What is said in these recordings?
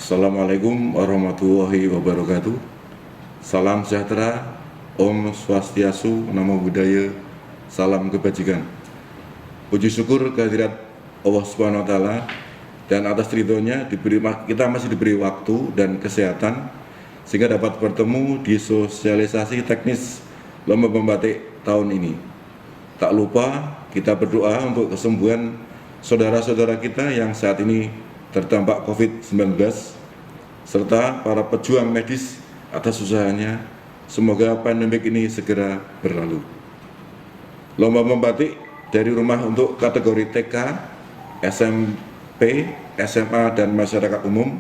Assalamualaikum warahmatullahi wabarakatuh. Salam sejahtera, Om Swastiastu, Namo Buddhaya, salam kebajikan. Puji syukur kehadirat Allah Subhanahu wa Ta'ala, dan atas ridhonya kita masih diberi waktu dan kesehatan sehingga dapat bertemu di sosialisasi teknis lomba membatik tahun ini. Tak lupa kita berdoa untuk kesembuhan saudara-saudara kita yang saat ini terdampak COVID-19 serta para pejuang medis atas usahanya. Semoga pandemik ini segera berlalu. Lomba membatik dari rumah untuk kategori TK, SMP, SMA, dan masyarakat umum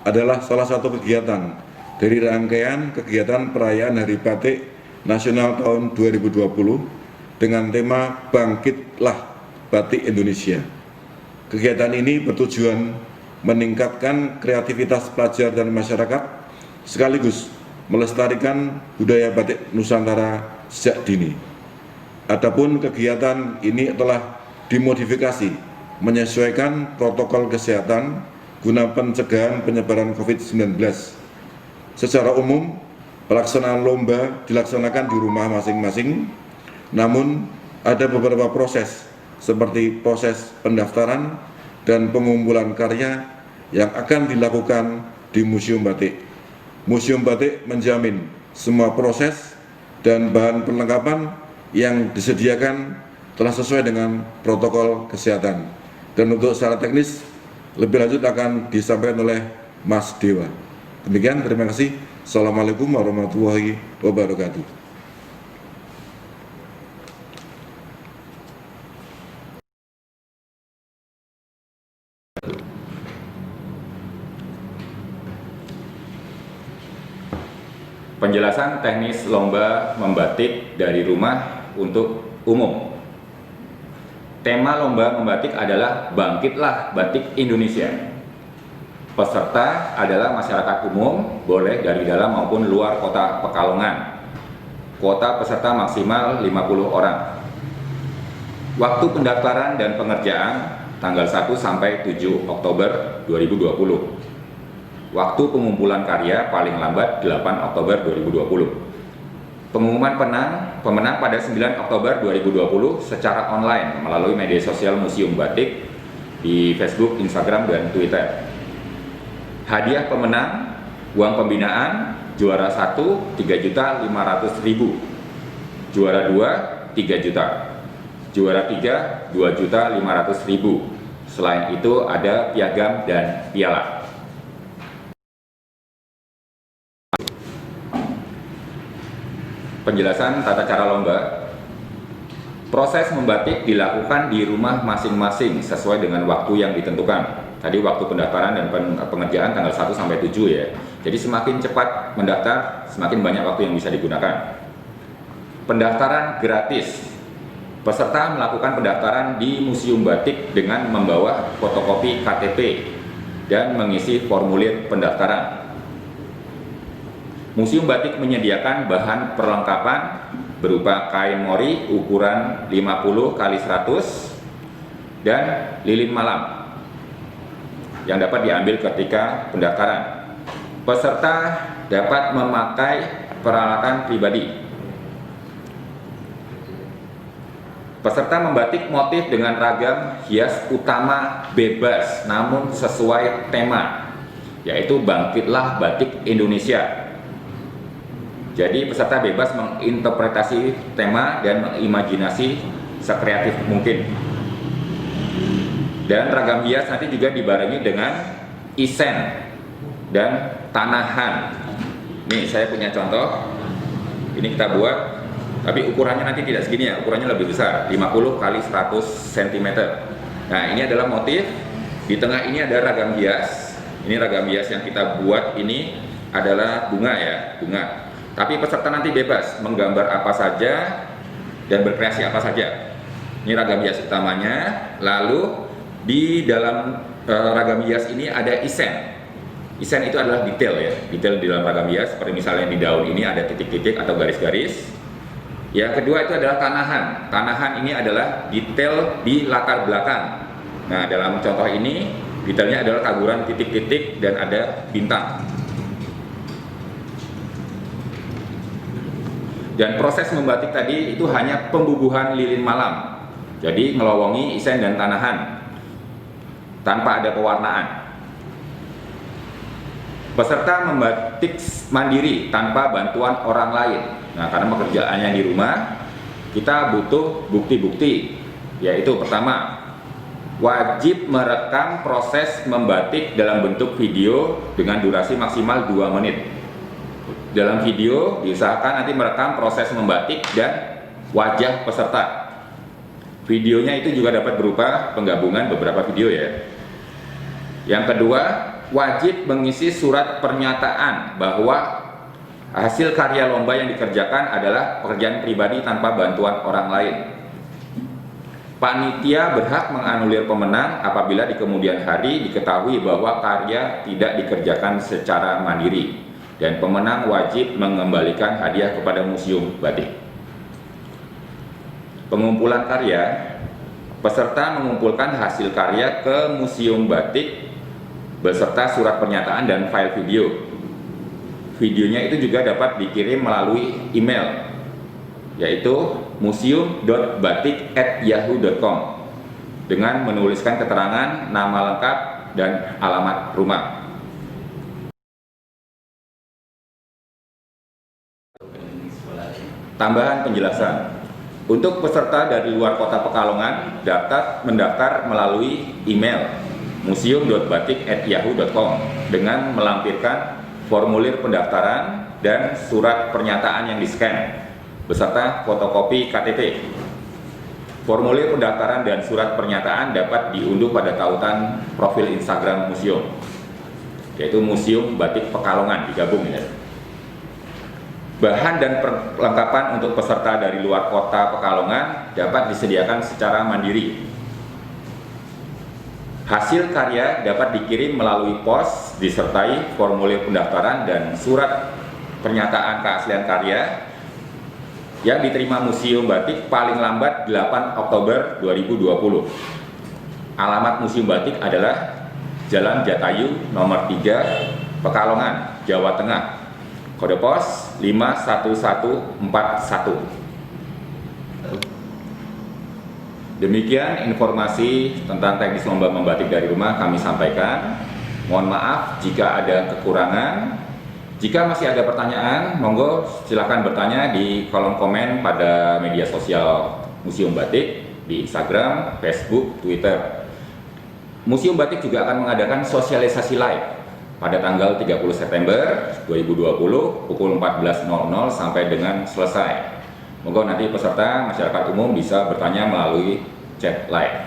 adalah salah satu kegiatan dari rangkaian kegiatan perayaan Hari Batik Nasional tahun 2020 dengan tema Bangkitlah Batik Indonesia. Kegiatan ini bertujuan meningkatkan kreativitas pelajar dan masyarakat sekaligus melestarikan budaya batik Nusantara sejak dini. Adapun kegiatan ini telah dimodifikasi menyesuaikan protokol kesehatan guna pencegahan penyebaran COVID-19. Secara umum, pelaksanaan lomba dilaksanakan di rumah masing-masing, namun ada beberapa proses seperti proses pendaftaran dan pengumpulan karya yang akan dilakukan di Museum Batik. Museum Batik menjamin semua proses dan bahan perlengkapan yang disediakan telah sesuai dengan protokol kesehatan. Dan untuk secara teknis lebih lanjut akan disampaikan oleh Mas Dewa. Demikian, terima kasih. Assalamualaikum warahmatullahi wabarakatuh. Penjelasan teknis lomba membatik dari rumah untuk umum. Tema lomba membatik adalah Bangkitlah Batik Indonesia. Peserta adalah masyarakat umum, boleh dari dalam maupun luar kota Pekalongan. Kuota peserta maksimal 50 orang. Waktu pendaftaran dan pengerjaan tanggal 1 sampai 7 Oktober 2020. Waktu pengumpulan karya paling lambat 8 Oktober 2020. Pengumuman pemenang pada 9 Oktober 2020 secara online melalui media sosial Museum Batik di Facebook, Instagram, dan Twitter. Hadiah pemenang, uang pembinaan, juara 1 3.500.000, juara 2 3 juta, juara 3 2.500.000. Selain itu ada piagam dan piala. Penjelasan tata cara lomba. Proses membatik dilakukan di rumah masing-masing sesuai dengan waktu yang ditentukan. Tadi waktu pendaftaran dan pengerjaan tanggal 1 sampai 7 ya. Jadi semakin cepat mendaftar, semakin banyak waktu yang bisa digunakan. Pendaftaran gratis. Peserta melakukan pendaftaran di Museum Batik dengan membawa fotokopi KTP dan mengisi formulir pendaftaran. Museum Batik menyediakan bahan perlengkapan berupa kain mori ukuran 50 x 100 dan lilin malam yang dapat diambil ketika pendaftaran. Peserta dapat memakai peralatan pribadi. Peserta membatik motif dengan ragam hias utama bebas namun sesuai tema, yaitu Bangkitlah Batik Indonesia. Jadi peserta bebas menginterpretasi tema dan mengimajinasi sekreatif mungkin. Dan ragam hias nanti juga dibarengi dengan isen dan tanahan. Nih saya punya contoh. Ini kita buat, tapi ukurannya nanti tidak segini ya, ukurannya lebih besar, 50 x 100 cm. Nah ini adalah motif. Di tengah ini ada ragam hias. Ini ragam hias yang kita buat ini adalah bunga ya, bunga. Tapi peserta nanti bebas menggambar apa saja dan berkreasi apa saja. Ini ragam hias utamanya. Lalu di dalam ragam hias ini ada isen. Isen itu adalah detail ya, detail di dalam ragam hias. Seperti misalnya di daun ini ada titik-titik atau garis-garis. Yang kedua itu adalah tanahan. Tanahan ini adalah detail di latar belakang. Nah dalam contoh ini Detailnya adalah taburan titik-titik dan ada bintang. Dan proses membatik tadi itu hanya pembubuhan lilin malam. Jadi ngelowongi isen dan tanahan tanpa ada pewarnaan. Peserta membatik mandiri tanpa bantuan orang lain. Nah, karena pekerjaannya di rumah, kita butuh bukti-bukti, yaitu pertama, wajib merekam proses membatik dalam bentuk video dengan durasi maksimal 2 menit. Dalam video diusahakan nanti merekam proses membatik dan wajah peserta. Videonya itu juga dapat berupa penggabungan beberapa video ya. Yang kedua, wajib mengisi surat pernyataan bahwa hasil karya lomba yang dikerjakan adalah pekerjaan pribadi tanpa bantuan orang lain. Panitia berhak menganulir pemenang apabila di kemudian hari diketahui bahwa karya tidak dikerjakan secara mandiri, dan pemenang wajib mengembalikan hadiah kepada Museum Batik. Pengumpulan karya, peserta mengumpulkan hasil karya ke Museum Batik beserta surat pernyataan dan file video. Videonya itu juga dapat dikirim melalui email, yaitu museum.batik@yahoo.com dengan menuliskan keterangan nama lengkap dan alamat rumah. Tambahan penjelasan, untuk peserta dari luar kota Pekalongan dapat mendaftar melalui email museum.batik@yahoo.com dengan melampirkan formulir pendaftaran dan surat pernyataan yang di-scan beserta fotokopi KTP. Formulir pendaftaran dan surat pernyataan dapat diunduh pada tautan profil Instagram museum, yaitu Museum Batik Pekalongan, digabung ya. Bahan dan perlengkapan untuk peserta dari luar kota Pekalongan dapat disediakan secara mandiri. Hasil karya dapat dikirim melalui pos disertai formulir pendaftaran dan surat pernyataan keaslian karya yang diterima Museum Batik paling lambat 8 Oktober 2020. Alamat Museum Batik adalah Jalan Jatayu nomor 3, Pekalongan, Jawa Tengah. Kode pos 51141. Demikian informasi tentang teknis lomba membatik dari rumah kami sampaikan. Mohon maaf jika ada kekurangan. Jika masih ada pertanyaan, monggo silakan bertanya di kolom komen pada media sosial Museum Batik di Instagram, Facebook, Twitter. Museum Batik juga akan mengadakan sosialisasi live pada tanggal 30 September 2020 pukul 14.00 sampai dengan selesai. Moga nanti peserta masyarakat umum bisa bertanya melalui chat live.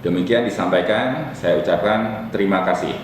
Demikian disampaikan, saya ucapkan terima kasih.